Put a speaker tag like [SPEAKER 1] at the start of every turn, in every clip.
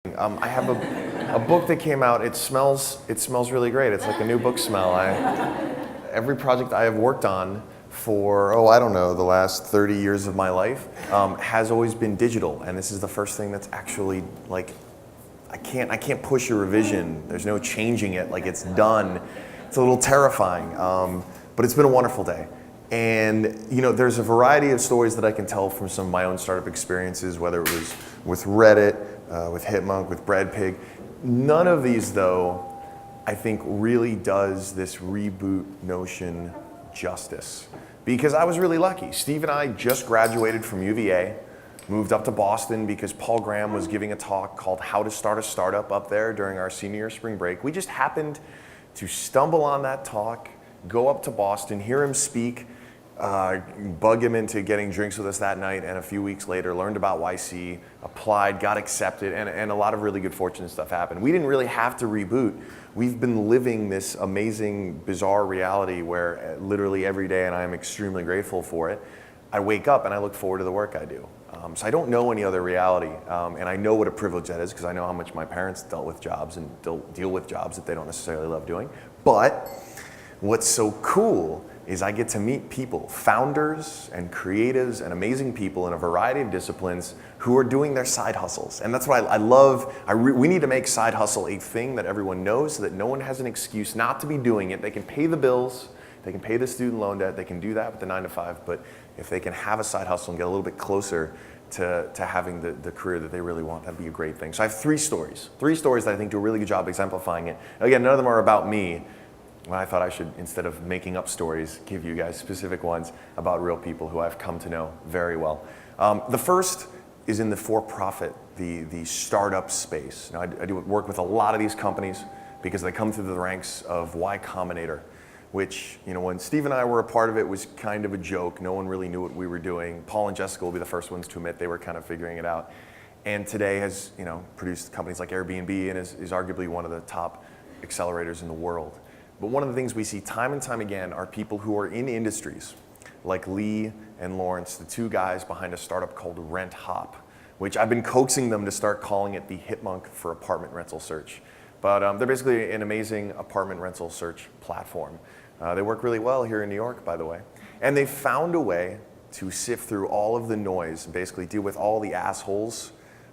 [SPEAKER 1] I have a book that came out. It smells really great. It's like a new book smell. Every project I have worked on for, I don't know, the last 30 years of my life has always been digital. And this is the first thing that's actually like, I can't push a revision. There's no changing it, like it's done. It's a little terrifying, but it's been a wonderful day. And there's a variety of stories that I can tell from some of my own startup experiences, whether it was with Reddit, with Hitmonk, with Breadpig. None of these, though, I think really does this reboot notion justice. Because I was really lucky. Steve and I just graduated from UVA, moved up to Boston because Paul Graham was giving a talk called How to Start a Startup up there during our senior year spring break. We just happened to stumble on that talk, go up to Boston, hear him speak, bug him into getting drinks with us that night, and a few weeks later learned about YC, applied, got accepted, and a lot of really good fortunate stuff happened. We didn't really have to reboot. We've been living this amazing, bizarre reality where literally every day, and I am extremely grateful for it, I wake up and I look forward to the work I do. So I don't know any other reality, and I know what a privilege that is because I know how much my parents dealt with jobs and deal with jobs that they don't necessarily love doing. But what's so cool is I get to meet people, founders and creatives and amazing people in a variety of disciplines who are doing their side hustles. And that's what I love. We need to make side hustle a thing that everyone knows so that no one has an excuse not to be doing it. They can pay the bills, they can pay the student loan debt, they can do that with the 9 to 5, but if they can have a side hustle and get a little bit closer to having the career that they really want, that'd be a great thing. So I have three stories that I think do a really good job exemplifying it. Again, none of them are about me. I thought I should, instead of making up stories, give you guys specific ones about real people who I've come to know very well. The first is in the for-profit, the startup space. Now, I do work with a lot of these companies because they come through the ranks of Y Combinator, which, when Steve and I were a part of it, was kind of a joke. No one really knew what we were doing. Paul and Jessica will be the first ones to admit they were kind of figuring it out. And today has, produced companies like Airbnb and is arguably one of the top accelerators in the world. But one of the things we see time and time again are people who are in industries like Lee and Lawrence, the two guys behind a startup called Rent Hop, which I've been coaxing them to start calling it the Hitmonk for apartment rental search. But they're basically an amazing apartment rental search platform. They work really well here in New York, by the way. And they found a way to sift through all of the noise and basically deal with all the assholes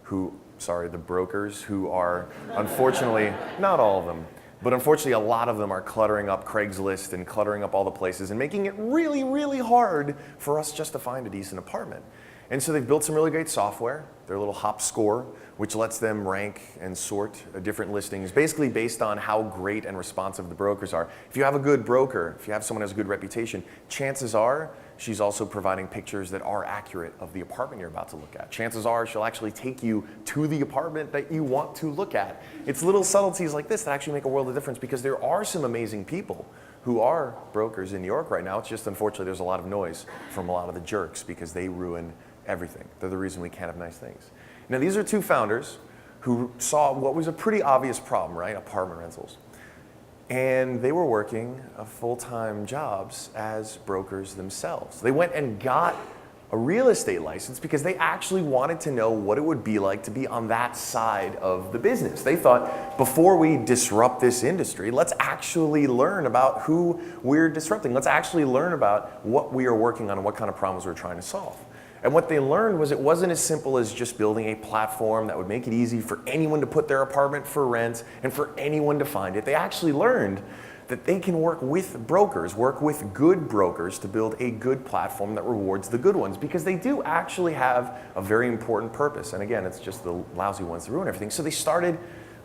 [SPEAKER 1] the brokers who are, unfortunately, not all of them, but unfortunately, a lot of them are cluttering up Craigslist and cluttering up all the places and making it really, really hard for us just to find a decent apartment. And so they've built some really great software, their little Hop Score, which lets them rank and sort different listings, basically based on how great and responsive the brokers are. If you have a good broker, if you have someone who has a good reputation, chances are she's also providing pictures that are accurate of the apartment you're about to look at. Chances are she'll actually take you to the apartment that you want to look at. It's little subtleties like this that actually make a world of difference because there are some amazing people who are brokers in New York right now. It's just unfortunately there's a lot of noise from a lot of the jerks because they ruin everything. They're the reason we can't have nice things. Now these are two founders who saw what was a pretty obvious problem, right? Apartment rentals. And they were working full-time jobs as brokers themselves. They went and got a real estate license because they actually wanted to know what it would be like to be on that side of the business. They thought, before we disrupt this industry, let's actually learn about who we're disrupting. Let's actually learn about what we are working on and what kind of problems we're trying to solve. And what they learned was it wasn't as simple as just building a platform that would make it easy for anyone to put their apartment for rent and for anyone to find it. They actually learned that they can work with brokers, work with good brokers to build a good platform that rewards the good ones because they do actually have a very important purpose. And again, it's just the lousy ones that ruin everything. So they started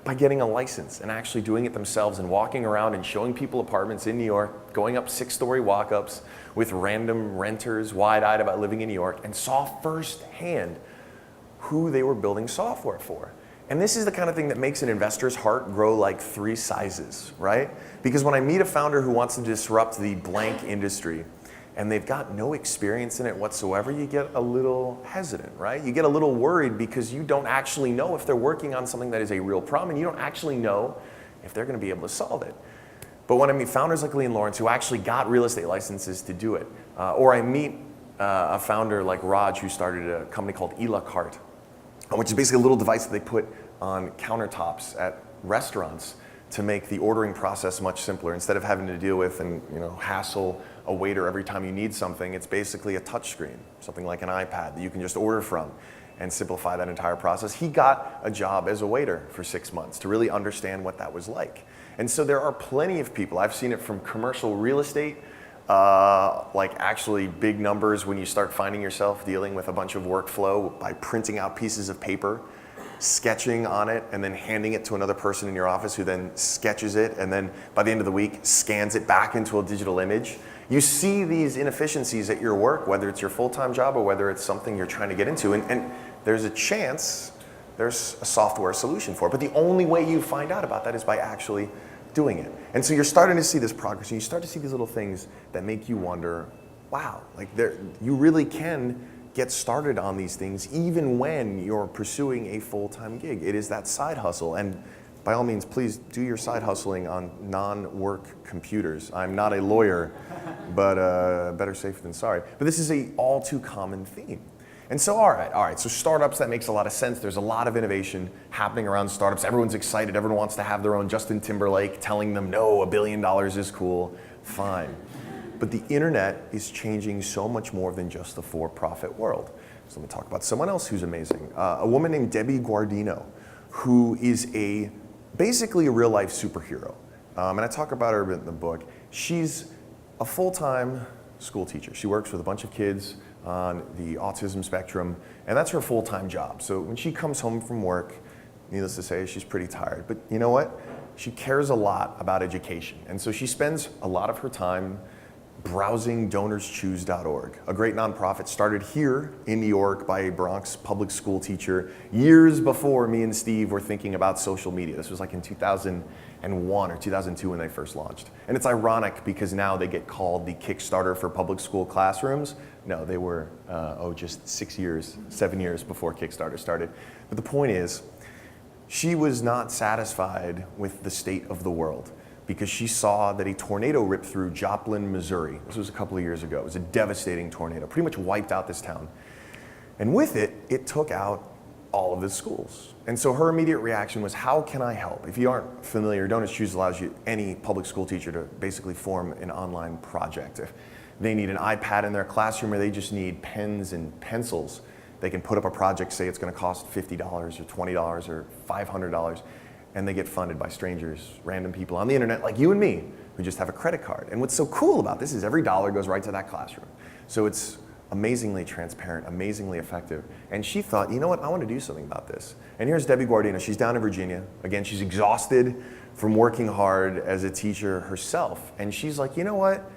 [SPEAKER 1] by getting a license and actually doing it themselves and walking around and showing people apartments in New York, going up 6-story walk-ups with random renters wide-eyed about living in New York, and saw firsthand who they were building software for. And this is the kind of thing that makes an investor's heart grow like 3 sizes, right? Because when I meet a founder who wants to disrupt the blank industry and they've got no experience in it whatsoever, you get a little hesitant, right? You get a little worried because you don't actually know if they're working on something that is a real problem and you don't actually know if they're gonna be able to solve it. But when I meet founders like Lee and Lawrence who actually got real estate licenses to do it, or I meet a founder like Raj who started a company called Elacart, which is basically a little device that they put on countertops at restaurants to make the ordering process much simpler. Instead of having to deal with and hassle a waiter every time you need something, it's basically a touch screen, something like an iPad that you can just order from and simplify that entire process. He got a job as a waiter for 6 months to really understand what that was like. And so there are plenty of people, I've seen it from commercial real estate, like actually big numbers when you start finding yourself dealing with a bunch of workflow by printing out pieces of paper, sketching on it, and then handing it to another person in your office who then sketches it, and then by the end of the week scans it back into a digital image. You see these inefficiencies at your work, whether it's your full-time job or whether it's something you're trying to get into, and there's a chance there's a software solution for it. But the only way you find out about that is by actually doing it. And so you're starting to see this progress, and you start to see these little things that make you wonder, wow, like you really can get started on these things even when you're pursuing a full-time gig. It is that side hustle. And by all means, please do your side hustling on non-work computers. I'm not a lawyer, but better safe than sorry. But this is a all too common theme. And so, all right, so startups, that makes a lot of sense. There's a lot of innovation happening around startups. Everyone's excited. Everyone wants to have their own Justin Timberlake telling them, no, $1 billion is cool. Fine. But the internet is changing so much more than just the for-profit world. So I'm gonna talk about someone else who's amazing. A woman named Debbie Guardino, who is basically a real-life superhero. And I talk about her in the book. She's a full-time school teacher. She works with a bunch of kids on the autism spectrum, and that's her full-time job. So when she comes home from work, needless to say, she's pretty tired. But you know what? She cares a lot about education. And so she spends a lot of her time browsing DonorsChoose.org, a great nonprofit started here in New York by a Bronx public school teacher years before me and Steve were thinking about social media. This was like in 2001 or 2002 when they first launched. And it's ironic because now they get called the Kickstarter for public school classrooms. No, they were, just 7 years before Kickstarter started. But the point is, she was not satisfied with the state of the world, because she saw that a tornado ripped through Joplin, Missouri. This was a couple of years ago. It was a devastating tornado, pretty much wiped out this town. And with it, it took out all of the schools. And so her immediate reaction was, how can I help? If you aren't familiar, DonorsChoose allows any public school teacher to basically form an online project. If they need an iPad in their classroom or they just need pens and pencils, they can put up a project, say it's gonna cost $50 or $20 or $500, and they get funded by strangers, random people on the internet like you and me, who just have a credit card. And what's so cool about this is every dollar goes right to that classroom. So it's amazingly transparent, amazingly effective. And she thought, you know what, I want to do something about this. And here's Debbie Guardino. She's down in Virginia. Again, she's exhausted from working hard as a teacher herself. And she's like, you know what,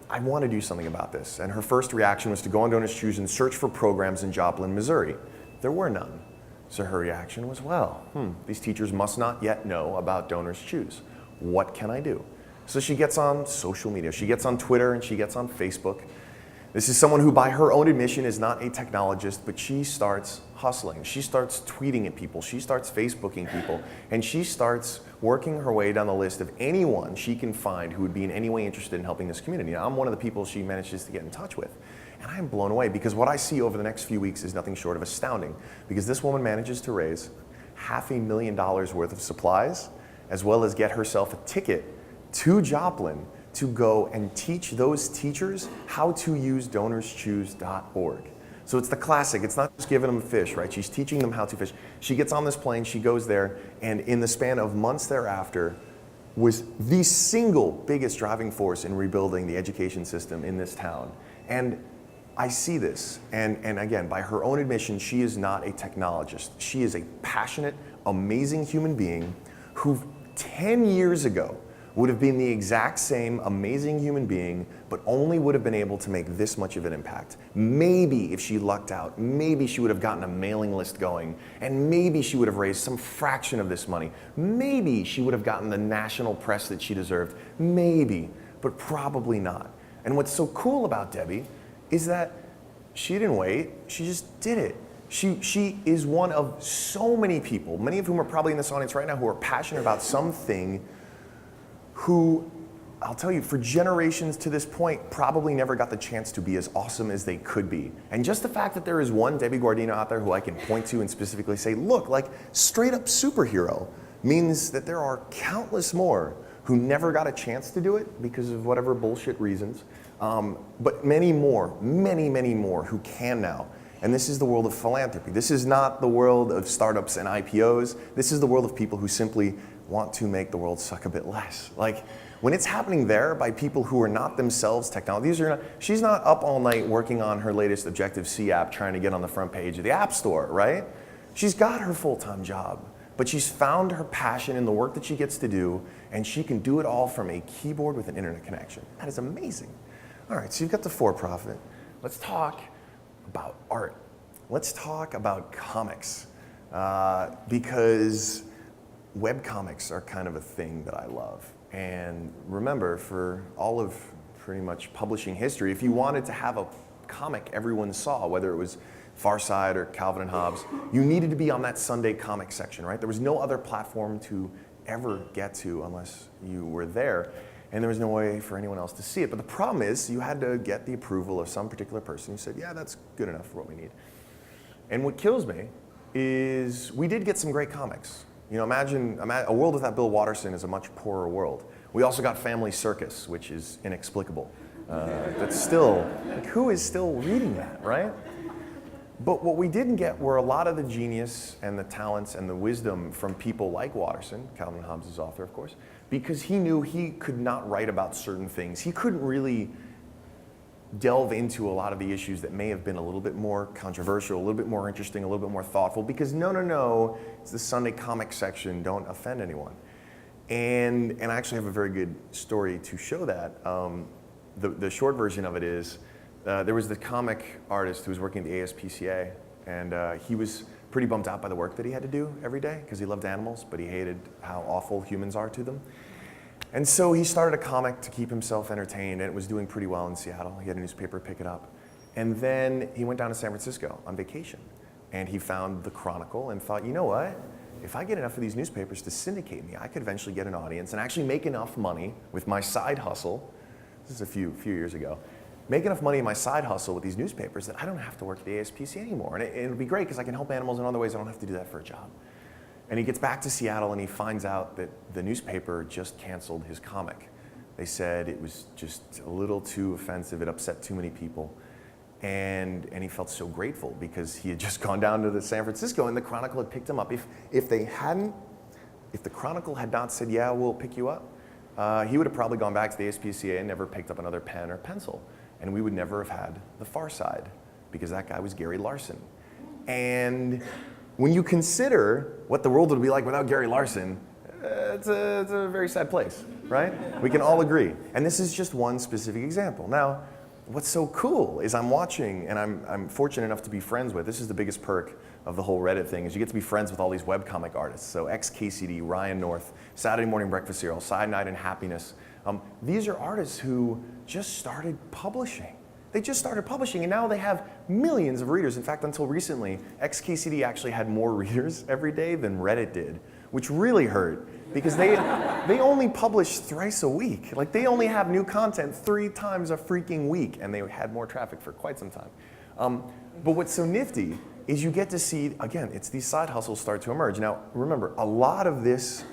[SPEAKER 1] I want to do something about this. And her first reaction was to go on DonorsChoose and search for programs in Joplin, Missouri. There were none. So her reaction was, well, these teachers must not yet know about DonorsChoose. What can I do? So she gets on social media. She gets on Twitter and she gets on Facebook. This is someone who, by her own admission, is not a technologist, but she starts hustling. She starts tweeting at people. She starts Facebooking people. And she starts working her way down the list of anyone she can find who would be in any way interested in helping this community. Now, I'm one of the people she manages to get in touch with. And I'm blown away because what I see over the next few weeks is nothing short of astounding, because this woman manages to raise $500,000 worth of supplies, as well as get herself a ticket to Joplin to go and teach those teachers how to use DonorsChoose.org. So it's the classic. It's not just giving them fish, right? She's teaching them how to fish. She gets on this plane, she goes there, and in the span of months thereafter, was the single biggest driving force in rebuilding the education system in this town. And I see this, and again, by her own admission, she is not a technologist. She is a passionate, amazing human being who 10 years ago would have been the exact same amazing human being, but only would have been able to make this much of an impact. Maybe if she lucked out, maybe she would have gotten a mailing list going, and maybe she would have raised some fraction of this money. Maybe she would have gotten the national press that she deserved. Maybe, but probably not. And what's so cool about Debbie is that she didn't wait, she just did it. She is one of so many people, many of whom are probably in this audience right now, who are passionate about something, who I'll tell you, for generations to this point, probably never got the chance to be as awesome as they could be. And just the fact that there is one Debbie Guardino out there who I can point to and specifically say, look, like straight up superhero, means that there are countless more who never got a chance to do it because of whatever bullshit reasons, but many more, many more who can now. And this is the world of philanthropy. This is not the world of startups and IPOs. This is the world of people who simply want to make the world suck a bit less. Like, when it's happening there by people who are not themselves technology, she's not up all night working on her latest Objective-C app trying to get on the front page of the App Store, right? She's got her full-time job, but she's found her passion in the work that she gets to do, and she can do it all from a keyboard with an internet connection. That is amazing. All right, so you've got the for-profit. Let's talk about art. Let's talk about comics, because webcomics are kind of a thing that I love. And remember, for all of pretty much publishing history, if you wanted to have a comic everyone saw, whether it was Far Side or Calvin and Hobbes, you needed to be on that Sunday comic section, right? There was no other platform to ever get to unless you were there, and there was no way for anyone else to see it. But the problem is, you had to get the approval of some particular person who said, yeah, that's good enough for what we need. And what kills me is we did get some great comics. You know, imagine a world without Bill Watterson is a much poorer world. We also got Family Circus, which is inexplicable. That's still, like, who is still reading that, right? But what we didn't get were a lot of the genius and the talents and the wisdom from people like Watterson, Calvin and Hobbes' author, of course, because he knew he could not write about certain things. He couldn't really delve into a lot of the issues that may have been a little bit more controversial, a little bit more interesting, a little bit more thoughtful, because no, it's the Sunday comic section, don't offend anyone. And I actually have a very good story to show that. The short version of it is, there was the comic artist who was working at the ASPCA, and he was pretty bummed out by the work that he had to do every day, because he loved animals, but he hated how awful humans are to them. And so he started a comic to keep himself entertained, and it was doing pretty well in Seattle. He had a newspaper pick it up. And then he went down to San Francisco on vacation, and he found the Chronicle and thought, you know what? If I get enough of these newspapers to syndicate me, I could eventually get an audience and actually make enough money with my side hustle. This is a few years ago. Make enough money in my side hustle with these newspapers that I don't have to work at the ASPCA anymore. And it'll be great because I can help animals in other ways. I don't have to do that for a job. And he gets back to Seattle and he finds out that the newspaper just canceled his comic. They said it was just a little too offensive, it upset too many people. And he felt so grateful because he had just gone down to the San Francisco and the Chronicle had picked him up. If the Chronicle had not said, yeah, we'll pick you up, he would have probably gone back to the ASPCA and never picked up another pen or pencil. And we would never have had The Far Side because that guy was Gary Larson. And when you consider what the world would be like without Gary Larson, it's a very sad place, right? We can all agree. And this is just one specific example. Now, what's so cool is I'm watching, and I'm fortunate enough to be friends with, this is the biggest perk of the whole Reddit thing, is you get to be friends with all these webcomic artists. So XKCD, Ryan North, Saturday Morning Breakfast Cereal, Side Night and Happiness. These are artists who just started publishing. They just started publishing, and now they have millions of readers. In fact, until recently, XKCD actually had more readers every day than Reddit did, which really hurt because they only publish thrice a week. Like, they only have new content 3 times a freaking week, and they had more traffic for quite some time. But what's so nifty is you get to see, again, it's these side hustles start to emerge. Now, remember, a lot of this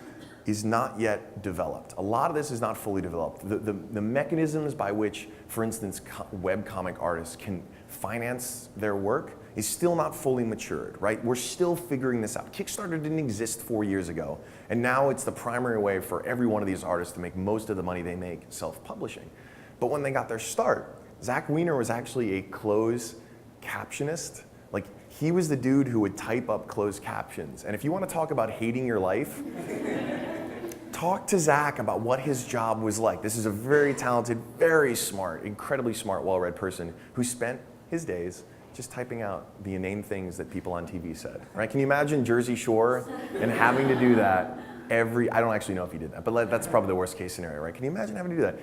[SPEAKER 1] is not yet developed. A lot of this is not fully developed. The mechanisms by which, for instance, webcomic artists can finance their work is still not fully matured, right? We're still figuring this out. Kickstarter didn't exist 4 years ago, and now it's the primary way for every one of these artists to make most of the money they make self-publishing. But when they got their start, Zach Wiener was actually a closed captionist. Like, he was the dude who would type up closed captions. And if you want to talk about hating your life, talk to Zach about what his job was like. This is a very talented, very smart, incredibly smart, well-read person who spent his days just typing out the inane things that people on TV said, right? Can you imagine Jersey Shore and having to do that I don't actually know if he did that, but that's probably the worst case scenario, right? Can you imagine having to do that?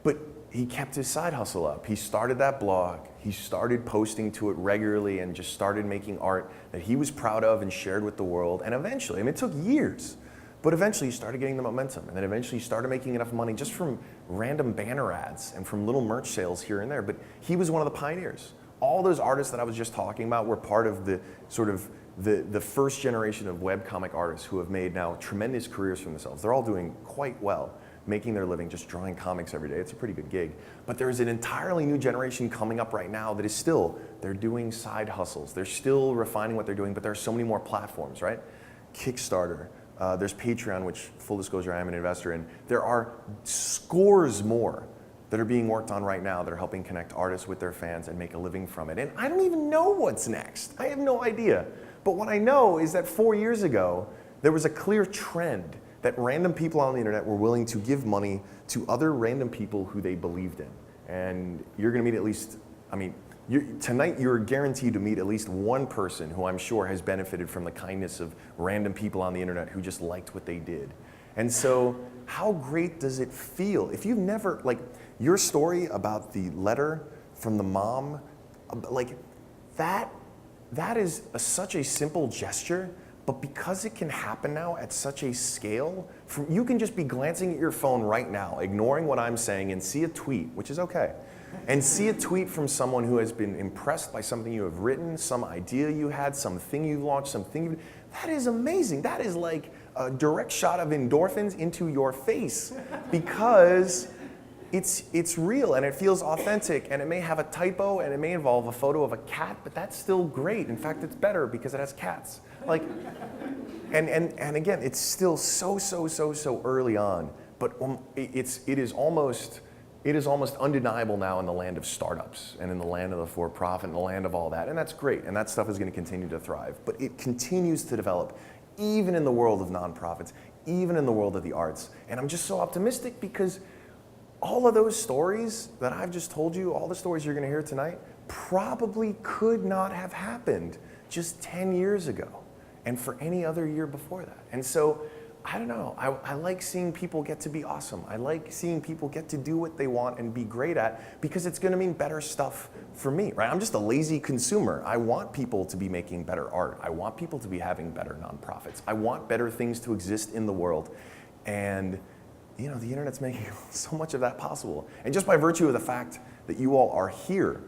[SPEAKER 1] But he kept his side hustle up. He started that blog. He started posting to it regularly and just started making art that he was proud of and shared with the world. And eventually, I mean, it took years, But eventually you started getting the momentum, and then eventually you started making enough money just from random banner ads and from little merch sales here and there. But he was one of the pioneers. All those artists that I was just talking about were part of the sort of the first generation of webcomic artists who have made now tremendous careers for themselves. They're all doing quite well, making their living just drawing comics every day. It's a pretty good gig. But there's an entirely new generation coming up right now that is still, they're doing side hustles. They're still refining what they're doing, but there are so many more platforms, right? Kickstarter, there's Patreon, which, full disclosure, I am an investor in. There are scores more that are being worked on right now that are helping connect artists with their fans and make a living from it. And I don't even know what's next. I have no idea. But what I know is that 4 years ago, there was a clear trend that random people on the internet were willing to give money to other random people who they believed in. And you're gonna meet at least, tonight you're guaranteed to meet at least one person who I'm sure has benefited from the kindness of random people on the internet who just liked what they did. And so how great does it feel? If you've never, like your story about the letter from the mom, like that is such a simple gesture, but because it can happen now at such a scale, you can just be glancing at your phone right now, ignoring what I'm saying, and see a tweet, which is okay, and see a tweet from someone who has been impressed by something you have written, some idea you had, something you launched, that is amazing. That is like a direct shot of endorphins into your face because it's real and it feels authentic, and it may have a typo and it may involve a photo of a cat, but that's still great. In fact, it's better because it has cats. Like, and again, it's still so early on, but it is almost undeniable now in the land of startups and in the land of the for-profit and the land of all that, and that's great, and that stuff is going to continue to thrive. But it continues to develop, even in the world of nonprofits, even in the world of the arts, and I'm just so optimistic because all of those stories that I've just told you, all the stories you're going to hear tonight, probably could not have happened just 10 years ago and for any other year before that. And so, I don't know, I like seeing people get to be awesome. I like seeing people get to do what they want and be great at because it's going to mean better stuff for me, right? I'm just a lazy consumer. I want people to be making better art. I want people to be having better nonprofits. I want better things to exist in the world. And the internet's making so much of that possible. And just by virtue of the fact that you all are here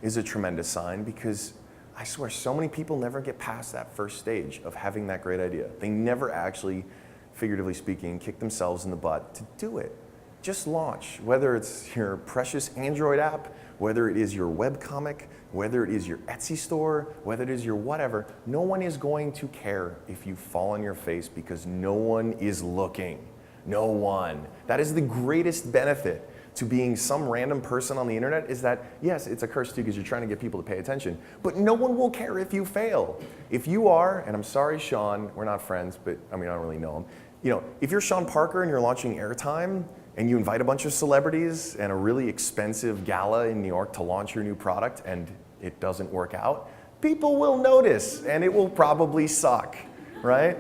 [SPEAKER 1] is a tremendous sign, because I swear so many people never get past that first stage of having that great idea. They never actually, figuratively speaking, kick themselves in the butt to do it. Just launch, whether it's your precious Android app, whether it is your webcomic, whether it is your Etsy store, whether it is your whatever. No one is going to care if you fall on your face because no one is looking. No one. That is the greatest benefit to being some random person on the internet, is that, yes, it's a curse too because you're trying to get people to pay attention, but no one will care if you fail. If you are, and I'm sorry, Sean, we're not friends, but I don't really know him. If you're Sean Parker and you're launching Airtime and you invite a bunch of celebrities and a really expensive gala in New York to launch your new product and it doesn't work out, people will notice and it will probably suck. Right?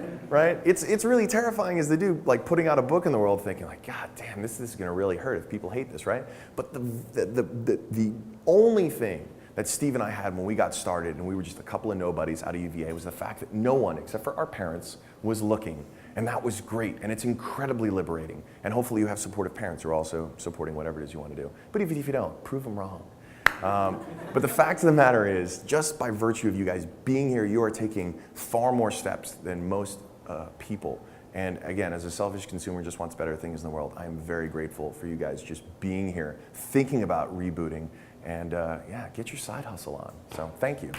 [SPEAKER 1] It's really terrifying as the dude like putting out a book in the world thinking like, God damn, this is gonna really hurt if people hate this, right? But the only thing that Steve and I had when we got started and we were just a couple of nobodies out of UVA was the fact that no one, except for our parents, was looking. And that was great, and it's incredibly liberating. And hopefully you have supportive parents who are also supporting whatever it is you want to do. But even if you don't, prove them wrong. But the fact of the matter is, just by virtue of you guys being here, you are taking far more steps than most people. And again, as a selfish consumer who just wants better things in the world, I am very grateful for you guys just being here, thinking about rebooting, and get your side hustle on. So thank you.